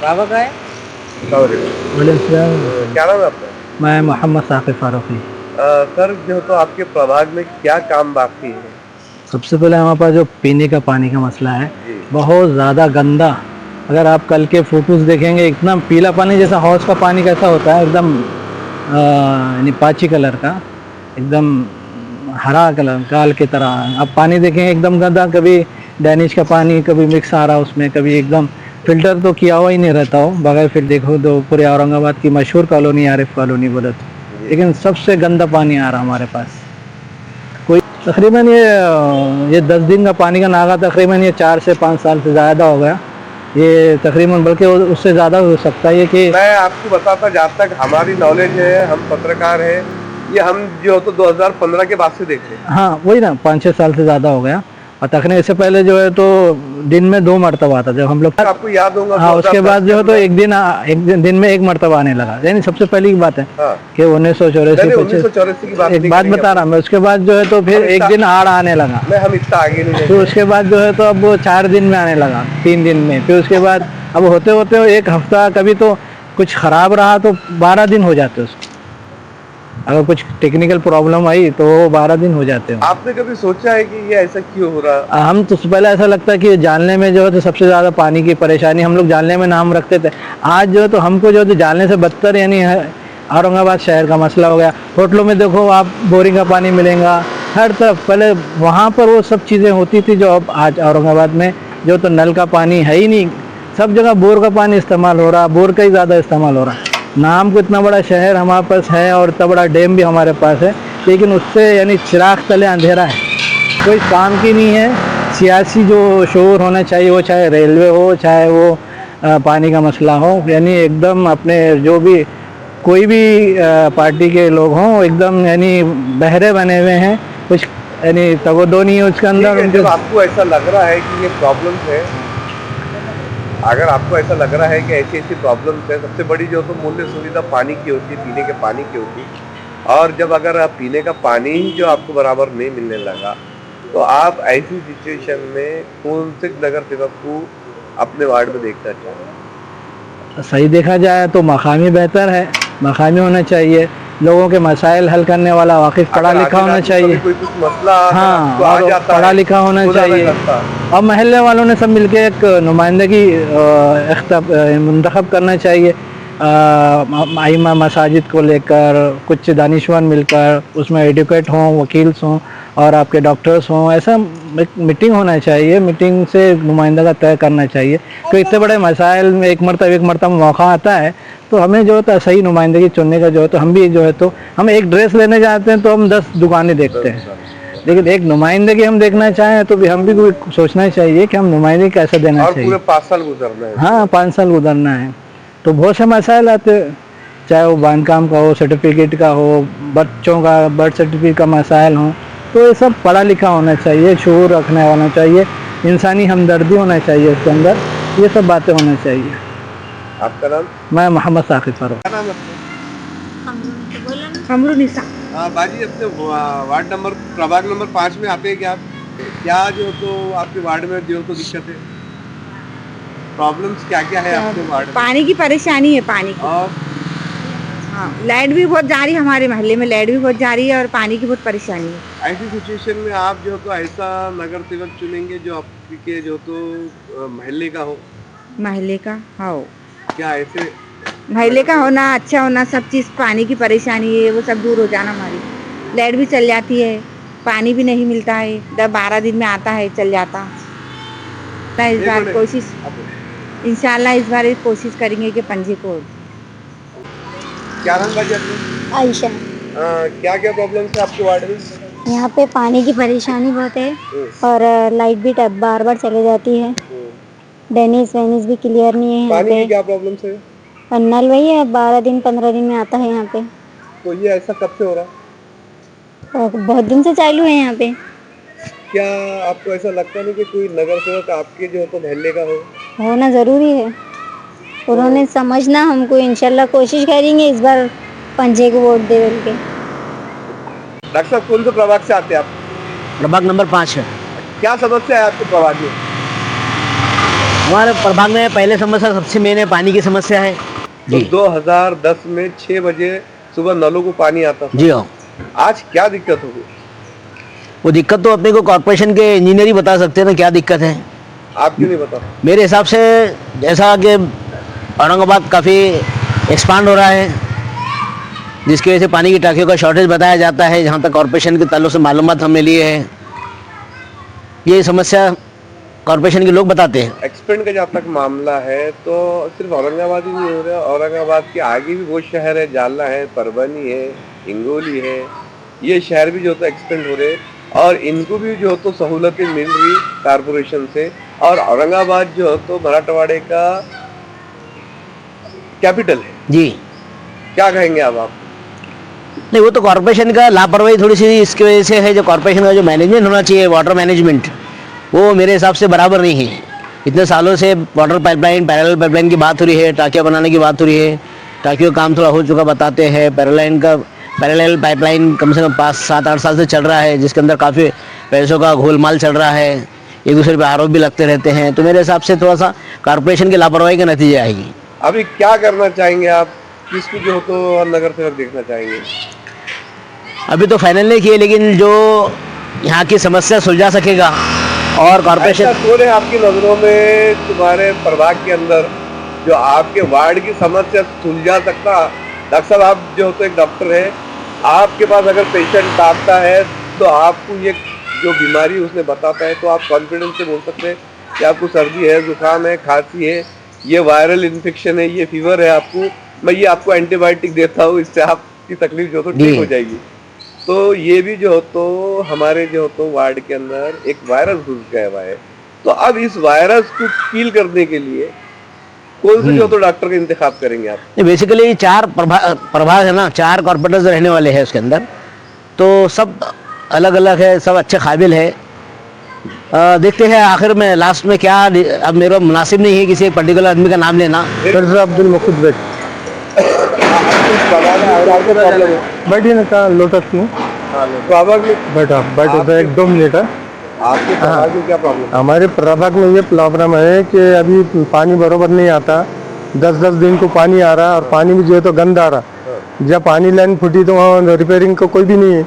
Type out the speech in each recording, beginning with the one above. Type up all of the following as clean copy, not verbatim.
बाबा का है। सॉरी। वालेकुम। क्या नाम है आपका? मैं मोहम्मद साकिब फारूकी। सर जो तो आपके प्रभाग में क्या काम बाकी है? सबसे पहले हमारे पास जो पीने का पानी का मसला है जी। बहुत ज़्यादा गंदा। अगर आप कल के फोटोज़ देखेंगे इतना पीला पानी जैसा हौज का पानी कैसा होता है एकदम यानी पाची कलर का, एकदम हरा कलर काल की तरह। आप पानी देखेंगे एकदम गंदा, कभी डैनिश का पानी कभी मिक्स आ रहा उसमें, कभी एकदम फ़िल्टर तो किया हुआ ही नहीं रहता हो। बगैर फिर देखो तो पूरे औरंगाबाद की मशहूर कॉलोनी आरिफ कॉलोनी बोले तो, जी। लेकिन सबसे गंदा पानी आ रहा हमारे पास। कोई तकरीबन ये 10 दिन का पानी का नागा तकरीबन ये 4 से 5 साल से ज़्यादा हो गया। ये तकरीबन बल्कि उससे ज़्यादा हो सकता है ये कि मैं आपको बताता, जहाँ तक हमारी नॉलेज है, हम पत्रकार हैं, ये हम जो तो 2015 के बाद से देख रहे हैं। हाँ वही ना, 5-6 साल से ज़्यादा हो गया। और तकरीबन इससे पहले जो है तो दिन में 2 मरतबा आता जब हम लोग। आपको याद होगा हाँ उसके 2010 बाद के जो है तो अंदर। एक दिन में 1 मरतबा आने लगा, यानी सबसे पहले की बात है हाँ। कि 1984 नहीं, 1984 की बात एक नहीं बात करेंगे बता अपन। रहा मैं। उसके बाद जो है तो फिर हम एक इतना- दिन आड़ आने लगा, नहीं, हम इतना आगे नहीं फिर जाएंगे। उसके बाद जो है तो अब वो 4 दिन में आने लगा, 3 दिन में, फिर उसके बाद अब होते होते 1 हफ्ता, कभी तो कुछ ख़राब रहा तो 12 दिन हो जाते उसको। अगर कुछ टेक्निकल प्रॉब्लम आई तो 12 दिन हो जाते हैं। आपने कभी सोचा है कि ये ऐसा क्यों हो रहा? हम तो पहले ऐसा लगता है कि जानने में जो है तो सबसे ज़्यादा पानी की परेशानी हम लोग जानने में नाम रखते थे। आज जो है तो हमको जो है तो जानने से बदतर यानी औरंगाबाद शहर का मसला हो गया। होटलों में देखो आप बोरिंग का पानी मिलेगा हर तरफ। पहले वहाँ पर वो सब चीज़ें होती थी जो अब आज औरंगाबाद में जो तो नल का पानी है ही नहीं। सब जगह बोर का पानी इस्तेमाल हो रहा, बोर का ही ज़्यादा इस्तेमाल हो रहा है। नाम को इतना बड़ा शहर हमारे पास है और इतना बड़ा डैम भी हमारे पास है, लेकिन उससे यानी चिराग तले अंधेरा है, कोई काम की नहीं है। सियासी जो शोर होना चाहिए, वो चाहे रेलवे हो चाहे वो पानी का मसला हो, यानी एकदम अपने जो भी कोई भी पार्टी के लोग हों एकदम यानी बहरे बने हुए हैं, कुछ यानी तवज्जो नहीं है उसके अंदर ठीक है, उनके। जब आपको ऐसा लग रहा है कि ये प्रॉब्लम्स है, अगर आपको ऐसा लग रहा है कि ऐसी ऐसी प्रॉब्लम्स है, सबसे बड़ी जो तो मूल्य सुविधा पानी की होती है, पीने के पानी की होती है। और जब अगर आप पीने का पानी ही जो आपको बराबर नहीं मिलने लगा, तो आप ऐसी सिचुएशन में कौन से नगर सेवक को अपने वार्ड में देखना चाहेंगे? सही देखा जाए तो मकामी बेहतर है, मकामी होना चाहिए, लोगों के मसाइल हल करने वाला वाकिफ पढ़ा अगर लिखा आगे होना जाके चाहिए। कोई कुछ मसला हाँ, आपको आ और जाता पढ़ा है, लिखा होना खुदा न चाहिए। करता। और महल्ले वालों ने सब मिलके एक नुमाइंदगी मुंतखब करना चाहिए। आइमा मसाजिद को लेकर कुछ दानिशवर मिलकर उसमें एडुकेट हों, वकील्स हों और आपके डॉक्टर्स हों, ऐसा एक मीटिंग होना चाहिए। मीटिंग से नुमाइंदा तय करना चाहिए कि इतने बड़े मसाइल में एक मरतबा मौका आता है तो हमें जो है सही नुमाइंदगी चुनने का जो है तो हम भी जो है तो हम एक ड्रेस लेने जाते हैं तो हम 10 दुकानें देखते हैं, लेकिन एक नुमाइंदगी हम देखना चाहें तो भी हम भी कोई सोचना चाहिए कि हम नुमाइंदगी कैसे देना और चाहिए। पूरे 5 साल गुजरना है। हाँ 5 साल गुजरना है तो बहुत से मसाइल आते हैं, चाहे वो बांधकाम का हो, सर्टिफिकेट का हो, बच्चों का बर्थ सर्टिफिकेट का मसाइल हो, तो ये सब पढ़ा लिखा होना चाहिए, शऊर रखने वाला चाहिए, इंसानी हमदर्दी होना चाहिए इसके अंदर, ये सब बातें होना चाहिए। आपका नाम? मैं मोहम्मद साकिब फारूक। क्या नाम है आपका? कमरुनिसा। हाँ बाजी, अपने वार्ड नंबर प्रभाग नंबर 5 में आते हैं क्या आप? क्या जो तो आपके वार्ड में जो तो दिक्कत है, प्रॉब्लम्स क्या क्या है आपके वार्ड में? पानी की परेशानी है, पानी की। और हाँ, लाइट भी बहुत जा रही है, हमारे मोहल्ले में लाइट भी बहुत जा रही है और पानी की बहुत परेशानी है। ऐसी सिचुएशन में आप जो तो ऐसा नगर सेवक चुनेंगे जो आपके जो तो महल्ले का हो? मोहल्ले का हो, क्या ऐसे मोहल्ले का होना अच्छा होना, सब चीज़ पानी की परेशानी है वो सब दूर हो जाना हमारी। लाइट भी चल जाती है, पानी भी नहीं मिलता है, 10-12 दिन में आता है, चल जाता। इस बार कोशिश, इंशाल्लाह इस बार कोशिश करेंगे कि पंजे को। क्या नाम बाजी आपने? आयशा। क्या क्या प्रॉब्लम्स है आपके वार्ड में? यहाँ पे पानी की परेशानी बहुत है और लाइट भी बार बार चले जाती है। डेनिस वेनिस भी क्लियर नहीं है यहाँ पानी की पे। क्या प्रॉब्लम्स है? और नल वही है, 12 दिन 15 दिन में आता है यहाँ पे। तो ये ऐसा कब से हो रहा? और बहुत दिन से चालू है यहाँ पे। क्या आपको ऐसा लगता नहीं कि कोई नगर सेवक आपके जो तो महल्ले का हो? होना ज़रूरी है, उन्होंने समझना हमको। इंशाल्लाह कोशिश करेंगे इस बार पंजे को वोट दे के। डॉक्टर साहब, कौन से प्रभाग से आते हैं आप? प्रभाग नंबर 5 है। क्या समस्या है आपके प्रभाग में? हमारे प्रभाग में पहले समस्या सबसे मेन है पानी की समस्या है तो जी 2010 में 6 बजे सुबह नलों को पानी आता था। जी हाँ। आज क्या दिक्कत होगी? वो दिक्कत तो अपने को कॉर्पोरेशन के इंजीनियर ही बता सकते हैं ना क्या दिक्कत है। आप क्यों नहीं बता? मेरे हिसाब से जैसा कि औरंगाबाद काफ़ी एक्सपांड हो रहा है, जिसकी वजह से पानी की टांकियों का शॉर्टेज बताया जाता है। जहाँ तक कॉर्पोरेशन के ताल्लुक से मालूमात हमने लिए है, ये समस्या कॉर्पोरेशन के लोग बताते हैं। एक्सपेंड का जहाँ तक मामला है तो सिर्फ औरंगाबाद ही नहीं हो रहा, औरंगाबाद के आगे भी बहुत शहर है, जालना है, परभनी है, हिंगोली है, ये शहर भी जो तो एक्सपेंड हो रहे और इनको भी जो तो सहूलतें मिल रही कारपोरेशन से। और औरंगाबाद जो तो मराठवाड़े का कैपिटल है जी क्या कहेंगे अब आप? नहीं, वो तो कॉर्पोरेशन का लापरवाही थोड़ी सी इसकी वजह से है। जो कॉर्पोरेशन का जो मैनेजमेंट होना चाहिए, वाटर मैनेजमेंट, वो मेरे हिसाब से बराबर नहीं है। इतने सालों से वाटर पाइपलाइन, पैरेलल पाइपलाइन की बात हो रही है, टाँकियाँ बनाने की बात हो रही है, टाँकियों का काम थोड़ा हो चुका बताते हैं। पैरेलल पाइपलाइन कम से कम 5-7-8 साल से चल रहा है, जिसके अंदर काफ़ी पैसों का घोलमाल चल रहा है, एक दूसरे पर आरोप भी लगते रहते हैं। तो मेरे हिसाब से थोड़ा सा कॉर्पोरेशन की लापरवाही का नतीजा आएगी। अभी क्या करना चाहेंगे आप? किसको जो तो नगर सेवक देखना चाहेंगे? अभी तो फाइनल नहीं किए, लेकिन जो यहाँ की समस्या सुलझा सकेगा और कॉर्पोरेशन ऐसा कौन है आपकी नजरों में, तुम्हारे प्रभाग के अंदर, जो आपके वार्ड की समस्या सुलझा सकता? डॉक्टर साहब, आप जो तो एक डॉक्टर है, आपके पास अगर पेशेंट आता है तो आपको ये जो बीमारी उसने बताता है तो आप कॉन्फिडेंस से बोल सकते हैं कि आपको सर्दी है, जुकाम है, खांसी है, ये वायरल इन्फेक्शन है, ये फीवर है, आपको मैं ये आपको एंटीबायोटिक देता हूँ, इससे आपकी तकलीफ जो तो ठीक हो जाएगी। तो ये भी जो तो हमारे जो तो वार्ड के अंदर एक वायरस घुस गया हुआ है। तो अब इस वायरस को किल करने के लिए कौन से जो तो डॉक्टर का इंतखाब करेंगे आप? बेसिकली 4 प्रभाग है ना, 4 कॉर्पोरेटर्स रहने वाले हैं उसके अंदर, तो सब अलग अलग है, सब अच्छे काबिल है। देखते हैं आखिर में लास्ट में क्या। अब मेरा मुनासिब नहीं है किसी एक पर्टिकुलर आदमी का नाम लेना। अब्दुल मखूद बेग बैठिए ना, कहाँ लोटस में प्रभाग में बैठा तो 1-2 मिनट है। आपके प्रभाग में क्या प्रॉब्लम? हमारे प्रभाग में ये प्रॉब्लम है कि अभी पानी बरोबर नहीं आता, 10-10 दिन को पानी आ रहा और पानी भी जो है तो गंदा आ रहा। जब पानी लाइन फूटी तो वहाँ रिपेयरिंग का कोई भी नहीं है।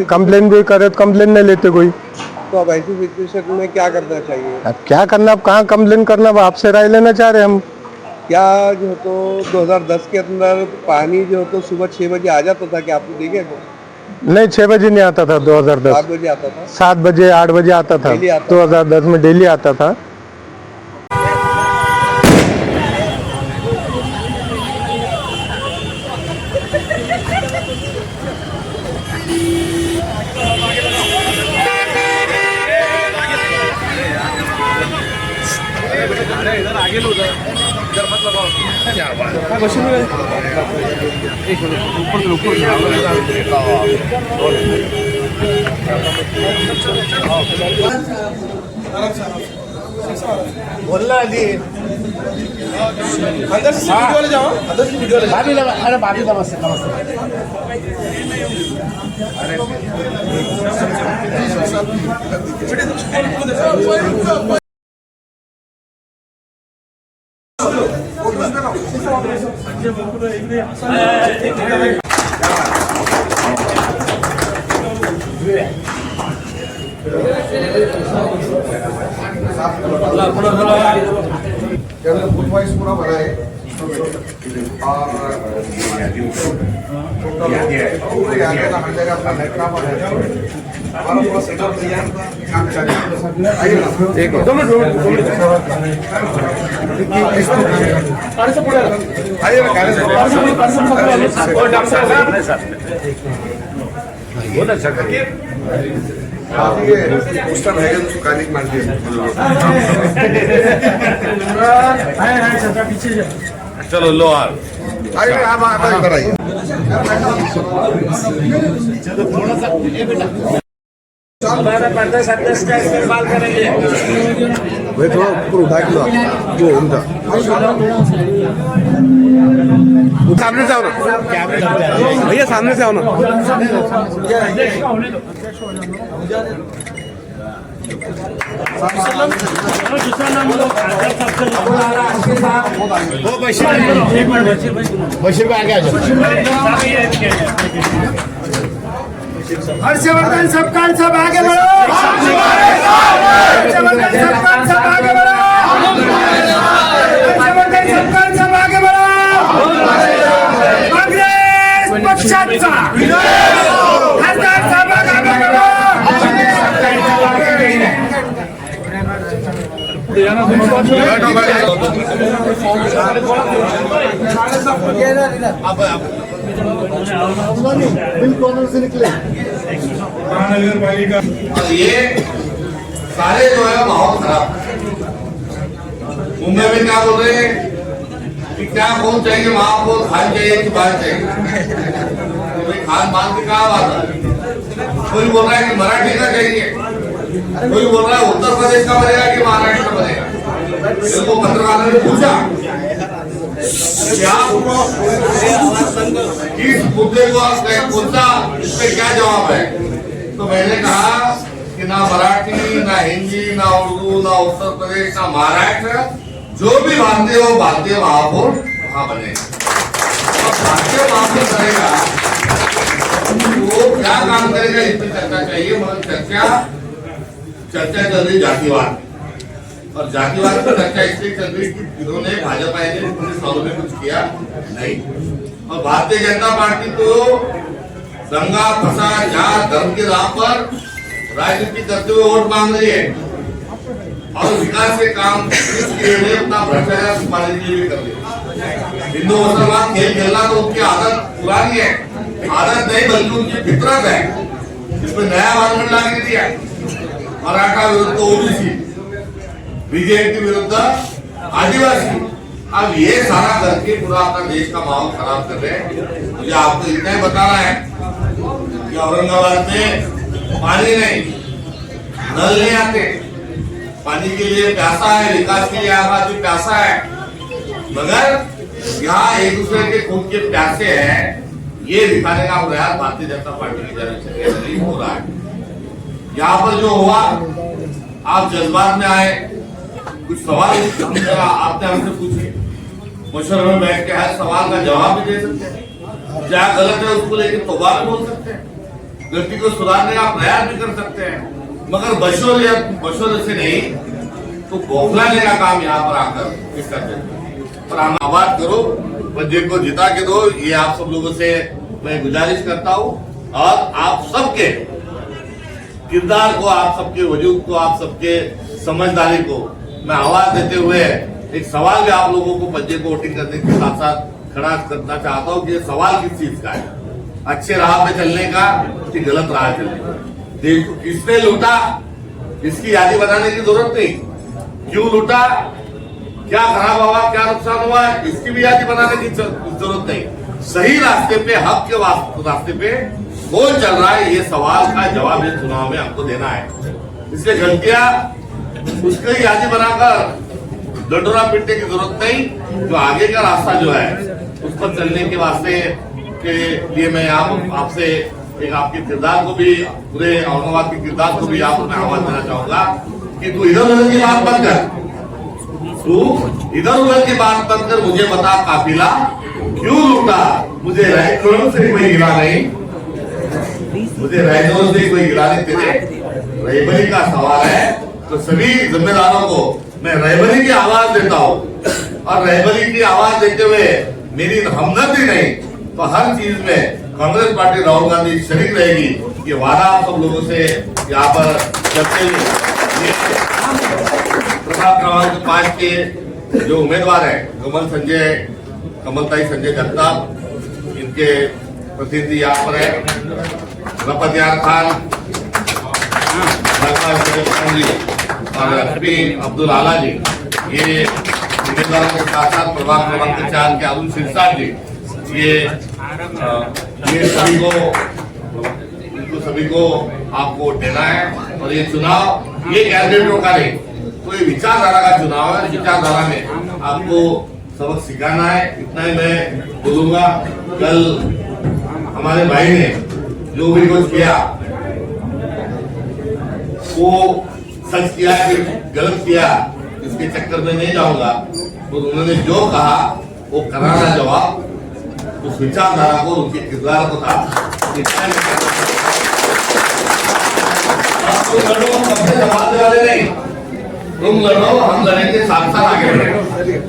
कंप्लेन भी करे तो कंप्लेन नहीं लेते कोई। तो अब ऐसी सिचुएशन में क्या करना चाहिए? अब क्या करना, अब कहाँ कंप्लेन करना, अब आपसे राय लेना चाह रहे हम। क्या जो तो 2010 के अंदर पानी जो तो सुबह 6 बजे आ जाता था कि आपने देखे? नहीं, 6 बजे नहीं आता था 2010, 7 बजे आता था। 7 बजे 8 बजे आता था। डेली आता था। 2010 में डेली आता था। फुट वाइज पूरा बना है और हर जगह अपना बैकग्राउंड है और पूरा सेटअप तैयार काम चल रहा है। एक दो मिनट आइए ना गाड़ी से डॉक्टर साहब बहुत अच्छा करिए। आप ये पोस्टर है तो सुखाने की मारती है। चलो लो यार, आइए आप इधर आइए। चलो थोड़ा सा हमारा पर्दा 27 का इस्तेमाल करेंगे। भाई थोड़ा ऊपर उठा के लो जो उनका सामने से आओ ना भैया, सामने से आओ ना। हर्षवर्धन सबका सब आगे बढ़ो, हर्षवर्धन सबका सब आगे बढ़ो, हर्षवर्धन सबका सब आगे बढ़ो, कांग्रेस पक्षाचा खासदार साहेब आगे बढ़ो। और ये सारे जो है माहौल खराब। मुंबई में क्या बोल रहे हैं कि क्या कौन चाहिए, वहां को खान चाहिए कि बात चाहिए। तो भाई खान पान की क्या बात है। कोई बोल रहा है कि मराठी का चाहिए, कोई बोल रहा है उत्तर प्रदेश का बनेगा कि महाराष्ट्र का बनेगा। इसको पत्रकारों ने पूछा क्या इस मुद्दे को पूछा, इस पे क्या जवाब है। तो मैंने कहा कि ना मराठी, ना हिंदी, ना उर्दू, ना उत्तर प्रदेश, ना महाराष्ट्र, जो भी भारतीय हो भारतीय महापौर वहां बनेगा। और भारतीय महापौर करेगा वो क्या काम करेगा, इस पर चर्चा चाहिए। मगर चर्चा चल रही जातिवाद, और जातिवाद की चर्चा इसलिए चल रही कि इन्होंने भाजपा ने 19 सालों में कुछ किया नहीं। और भारतीय जनता पार्टी तो दंगा फसाद जात धर्म के नाम पर राजनीति करते हुए वोट मांग रही है, और विकास के काम के लिए अपना भ्रष्टाचार छुपाने के लिए भी कर रही है। हिंदू मुसलमान खेल खेलना तो उनकी आदत पुरानी है, आदत नहीं बल्कि उनकी फितरत है। इसमें नया वार्ड ला के दिया, मराठा विरुद्ध ओबीसी, बीजेपी विरुद्ध आदिवासी। अब ये सारा करके पूरा अपना देश का माहौल खराब कर रहे हैं। मुझे आपको इतना ही बताना है कि औरंगाबाद में पानी नहीं, नल नहीं आते, पानी के लिए प्यासा है, विकास के लिए आबादी प्यासा है। मगर यहाँ एक दूसरे के खून के प्यासे हैं, ये दिखाने का प्रयास भारतीय जनता पार्टी की तरफ से नहीं हो रहा है। यहाँ पर जो हुआ, आप जज्बात में आए, कुछ सवाल आपने हमसे पूछे, मुशर्रफ में बैठ के हर सवाल का जवाब भी दे सकते हैं। क्या गलत है उसको लेकर तौबा भी बोल सकते हैं, गलती को सुधारने का प्रयास भी कर सकते हैं। मगर बशोर से नहीं तो बौखलाने का काम यहाँ पर आकर करते हैं। पर हम आवाज करो, बजट को जिता के दो, ये आप सब लोगों से मैं गुजारिश करता हूँ। और आप सबके किरदार को, आप सबके वजूद को, आप सबके समझदारी को मैं आवाज देते हुए एक सवाल भी आप लोगों को बजट को वोटिंग करने के साथ साथ खड़ा करना चाहता हूँ कि सवाल किस चीज का है, अच्छे राह पे चलने का कि गलत राह चलने का। देश को किसने लूटा इसकी यादी बनाने की जरूरत नहीं, क्यों लूटा, क्या खराब हुआ, क्या नुकसान हुआ, इसकी भी यादी बनाने की जरूरत नहीं। सही रास्ते पे, हक के रास्ते पे कौन चल रहा है, ये सवाल का जवाब इस चुनाव में हमको देना है। इसलिए गलतियां उसकी यादी बनाकर डंडोरा पीटने की जरूरत नहीं। जो आगे का रास्ता जो है उस पर चलने के वास्ते के लिए मैं आपसे एक आपके किरदार को भी, पूरे औरंगाबाद के किरदार को भी आपको मैं आह्वान देना चाहूंगा कि तू इधर उधर की बात बंद कर, तू इधर उधर की बात बंद कर, मुझे बता काफिला क्यों लूटा। मुझे रायपुर से कोई गिला नहीं, मुझे रायपुर से कोई गिला नहीं, तेरे रायबरी का सवाल है। तो सभी जिम्मेदारों को मैं रायबरी की आवाज देता हूँ, और रायबरी की आवाज देते हुए मेरी हमदर्दी नहीं तो हर चीज में कांग्रेस पार्टी राहुल गांधी शरीक रहेगी। ये वादा आप सब लोगों से यहाँ पर करते हुए प्रभाग क्रमांक 5 के जो उम्मीदवार है कमलताई संजय जगताप, इनके प्रतिनिधि यहाँ पर है रपत यार खान और अब्दुल आला जी, ये उम्मीदवारों के साथ साथ प्रभाग क्रमांक 4 के अरुण सिरसा जी, ये सभी को आपको देना है। और ये चुनाव ये कैंडिडेटों का नहीं, तो ये विचारधारा का चुनाव है। विचारधारा में आपको सबक सिखाना है, इतना ही मैं बोलूंगा। कल हमारे भाई ने जो भी कुछ किया वो सच किया कि गलत किया, इसके चक्कर में नहीं जाऊंगा। तो उन्होंने जो कहा वो करारा जवाब उस विचारधारा को, उनके किरदार को था। तुम लड़ो, हम सबसे जमाने वाले नहीं, तुम लड़ो, हम लड़ेंगे, साथ साथ आगे बढ़ेंगे।